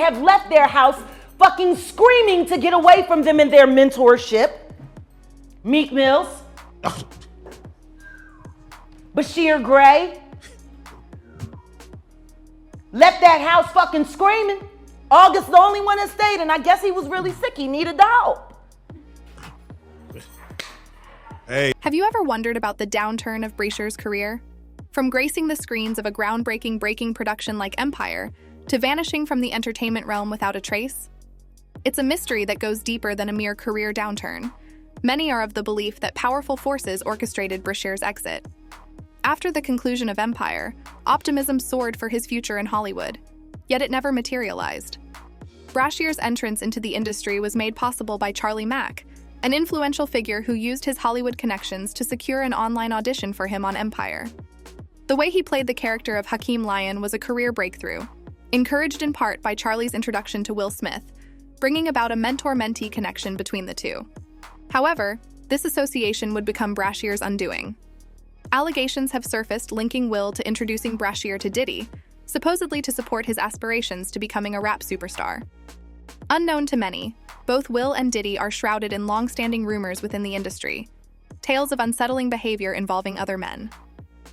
have left their house fucking screaming to get away from them in their mentorship. Meek Mills. Bryshere Gray. Left that house fucking screaming. August the only one that stayed, and I guess he was really sick. He needed the help. Hey. Have you ever wondered about the downturn of Bryshere's career? From gracing the screens of a groundbreaking breaking production like Empire, to vanishing from the entertainment realm without a trace? It's a mystery that goes deeper than a mere career downturn. Many are of the belief that powerful forces orchestrated Bryshere's exit. After the conclusion of Empire, optimism soared for his future in Hollywood, yet it never materialized. Bryshere's entrance into the industry was made possible by Charlie Mack, an influential figure who used his Hollywood connections to secure an online audition for him on Empire. The way he played the character of Hakeem Lyon was a career breakthrough, encouraged in part by Charlie's introduction to Will Smith, bringing about a mentor-mentee connection between the two. However, this association would become Bryshere's undoing. Allegations have surfaced linking Will to introducing Bryshere to Diddy, supposedly to support his aspirations to becoming a rap superstar. Unknown to many, both Will and Diddy are shrouded in long-standing rumors within the industry, tales of unsettling behavior involving other men.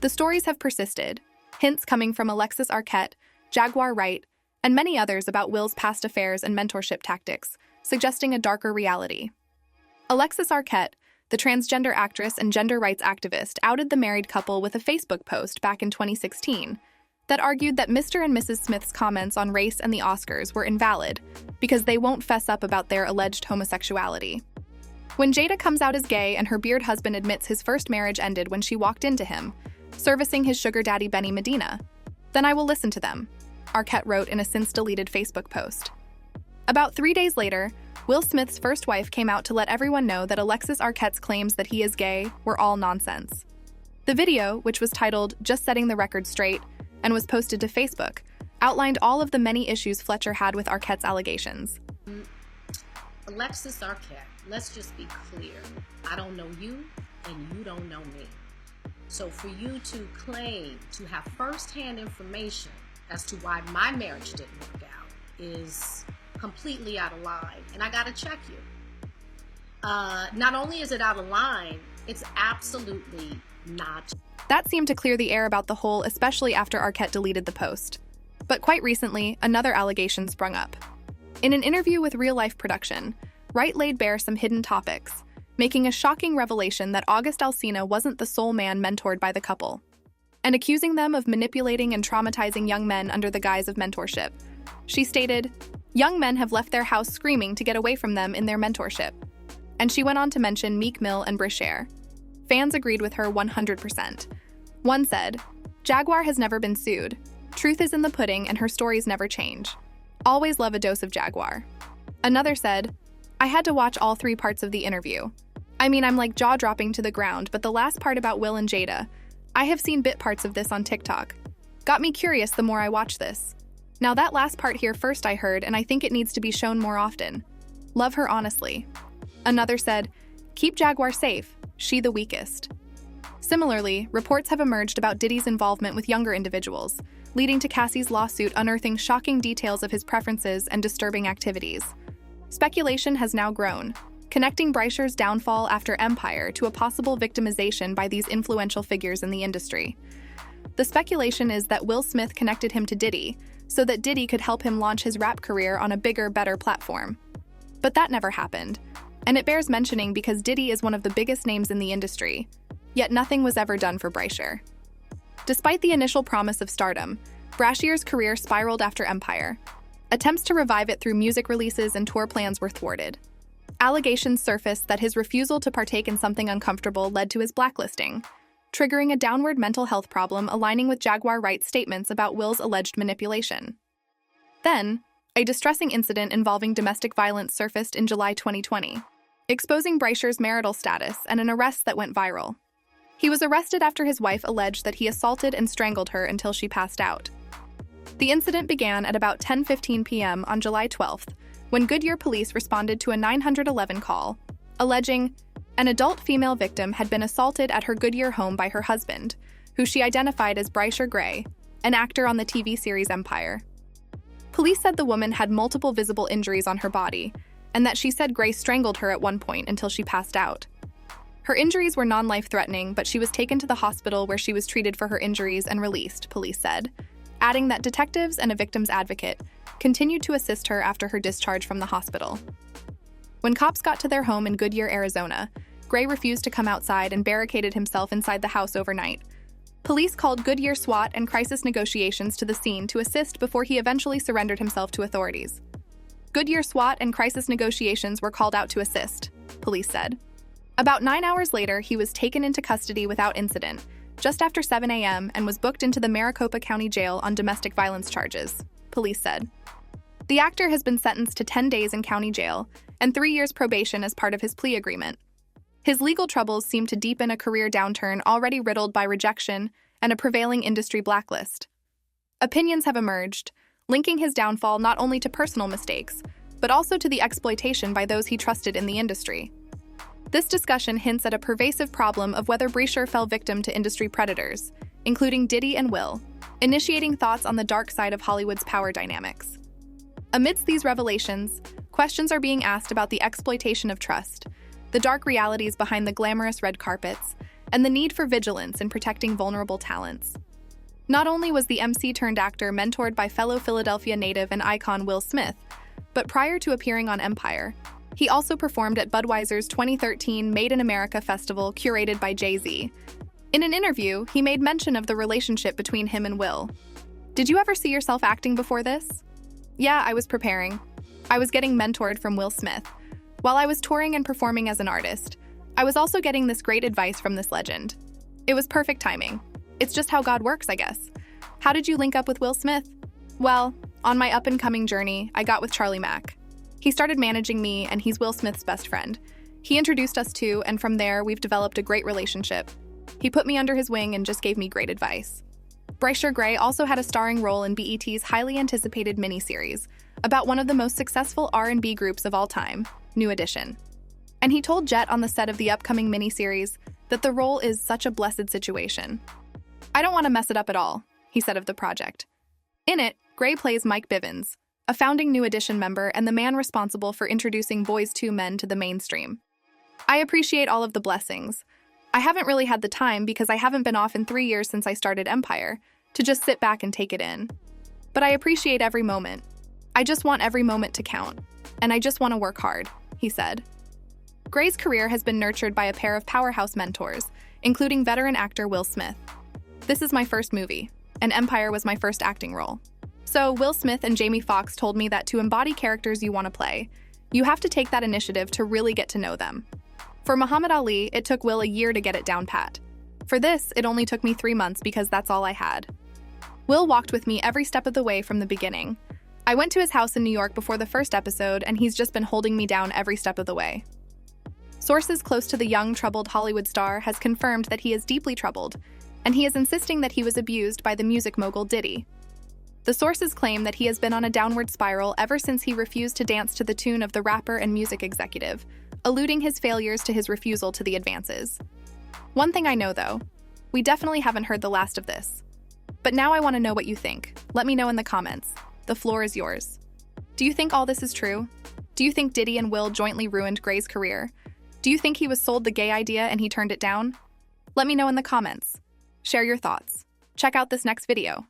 The stories have persisted, hints coming from Alexis Arquette, Jaguar Wright, and many others about Will's past affairs and mentorship tactics, suggesting a darker reality. Alexis Arquette, the transgender actress and gender rights activist, outed the married couple with a Facebook post back in 2016 that argued that Mr. and Mrs. Smith's comments on race and the Oscars were invalid because they won't fess up about their alleged homosexuality. When Jada comes out as gay and her beard husband admits his first marriage ended when she walked into him, servicing his sugar daddy Benny Medina, then I will listen to them, Arquette wrote in a since-deleted Facebook post. About 3 days later, Will Smith's first wife came out to let everyone know that Alexis Arquette's claims that he is gay were all nonsense. The video, which was titled "Just Setting the Record Straight" and was posted to Facebook, outlined all of the many issues Fletcher had with Arquette's allegations. Alexis Arquette, let's just be clear. I don't know you, and you don't know me. So for you to claim to have first-hand information as to why my marriage didn't work out is completely out of line, and I gotta check you. Not only is it out of line, it's absolutely not. That seemed to clear the air about the whole, especially after Arquette deleted the post. But quite recently, another allegation sprung up. In an interview with Real Life Production, Wright laid bare some hidden topics, making a shocking revelation that August Alsina wasn't the sole man mentored by the couple, and accusing them of manipulating and traumatizing young men under the guise of mentorship. She stated, "Young men have left their house screaming to get away from them in their mentorship." And she went on to mention Meek Mill and Bryshere. Fans agreed with her 100%. One said, "Jaguar has never been sued. Truth is in the pudding and her stories never change. Always love a dose of Jaguar." Another said, "I had to watch all 3 parts of the interview. I mean, I'm like jaw-dropping to the ground, but the last part about Will and Jada, I have seen bit parts of this on TikTok. Got me curious the more I watch this. Now that last part here first I heard, and I think it needs to be shown more often. Love her honestly." Another said, "Keep Jaguar safe, she the weakest." Similarly, reports have emerged about Diddy's involvement with younger individuals, leading to Cassie's lawsuit unearthing shocking details of his preferences and disturbing activities. Speculation has now grown, connecting Bryshere's downfall after Empire to a possible victimization by these influential figures in the industry. The speculation is that Will Smith connected him to Diddy, so that Diddy could help him launch his rap career on a bigger, better platform. But that never happened, and it bears mentioning because Diddy is one of the biggest names in the industry, yet nothing was ever done for Bryshere. Despite the initial promise of stardom, Bryshere's career spiraled after Empire. Attempts to revive it through music releases and tour plans were thwarted. Allegations surfaced that his refusal to partake in something uncomfortable led to his blacklisting, triggering a downward mental health problem aligning with Jaguar Wright's statements about Will's alleged manipulation. Then, a distressing incident involving domestic violence surfaced in July 2020, exposing Bryshere's marital status and an arrest that went viral. He was arrested after his wife alleged that he assaulted and strangled her until she passed out. The incident began at about 10:15 p.m. on July 12th, when Goodyear police responded to a 911 call, alleging an adult female victim had been assaulted at her Goodyear home by her husband, who she identified as Bryshere Gray, an actor on the TV series Empire. Police said the woman had multiple visible injuries on her body, and that she said Gray strangled her at one point until she passed out. Her injuries were non-life-threatening, but she was taken to the hospital where she was treated for her injuries and released, police said, adding that detectives and a victim's advocate continued to assist her after her discharge from the hospital. When cops got to their home in Goodyear, Arizona, Gray refused to come outside and barricaded himself inside the house overnight. Police called Goodyear SWAT and crisis negotiations to the scene to assist before he eventually surrendered himself to authorities. Goodyear SWAT and crisis negotiations were called out to assist, police said. About 9 hours later, he was taken into custody without incident, just after 7 a.m., and was booked into the Maricopa County Jail on domestic violence charges, police said. The actor has been sentenced to 10 days in county jail and 3 years probation as part of his plea agreement. His legal troubles seem to deepen a career downturn already riddled by rejection and a prevailing industry blacklist. Opinions have emerged, linking his downfall not only to personal mistakes, but also to the exploitation by those he trusted in the industry. This discussion hints at a pervasive problem of whether Bryshere fell victim to industry predators, including Diddy and Will, initiating thoughts on the dark side of Hollywood's power dynamics. Amidst these revelations, questions are being asked about the exploitation of trust, the dark realities behind the glamorous red carpets, and the need for vigilance in protecting vulnerable talents. Not only was the MC-turned-actor mentored by fellow Philadelphia native and icon Will Smith, but prior to appearing on Empire, he also performed at Budweiser's 2013 Made in America festival curated by Jay-Z. In an interview, he made mention of the relationship between him and Will. Did you ever see yourself acting before this? Yeah, I was preparing. I was getting mentored from Will Smith. While I was touring and performing as an artist, I was also getting this great advice from this legend. It was perfect timing. It's just how God works, I guess. How did you link up with Will Smith? Well, on my up-and-coming journey, I got with Charlie Mack. He started managing me, and he's Will Smith's best friend. He introduced us to, and from there, we've developed a great relationship. He put me under his wing and just gave me great advice. Bryshere Gray also had a starring role in BET's highly anticipated miniseries about one of the most successful R&B groups of all time, New Edition. And he told Jet on the set of the upcoming miniseries that the role is such a blessed situation. I don't want to mess it up at all, he said of the project. In it, Gray plays Mike Bivins, a founding New Edition member and the man responsible for introducing Boyz II Men to the mainstream. I appreciate all of the blessings. I haven't really had the time because I haven't been off in 3 years since I started Empire, to just sit back and take it in. But I appreciate every moment. I just want every moment to count, and I just want to work hard, he said. Gray's career has been nurtured by a pair of powerhouse mentors, including veteran actor Will Smith. This is my first movie, and Empire was my first acting role. So Will Smith and Jamie Foxx told me that to embody characters you want to play, you have to take that initiative to really get to know them. For Muhammad Ali, it took Will a year to get it down pat. For this, it only took me 3 months because that's all I had. Will walked with me every step of the way from the beginning. I went to his house in New York before the first episode, and he's just been holding me down every step of the way. Sources close to the young, troubled Hollywood star has confirmed that he is deeply troubled, and he is insisting that he was abused by the music mogul Diddy. The sources claim that he has been on a downward spiral ever since he refused to dance to the tune of the rapper and music executive, alluding his failures to his refusal to the advances. One thing I know, though, we definitely haven't heard the last of this. But now I want to know what you think. Let me know in the comments. The floor is yours. Do you think all this is true? Do you think Diddy and Will jointly ruined Gray's career? Do you think he was sold the gay idea and he turned it down? Let me know in the comments. Share your thoughts. Check out this next video.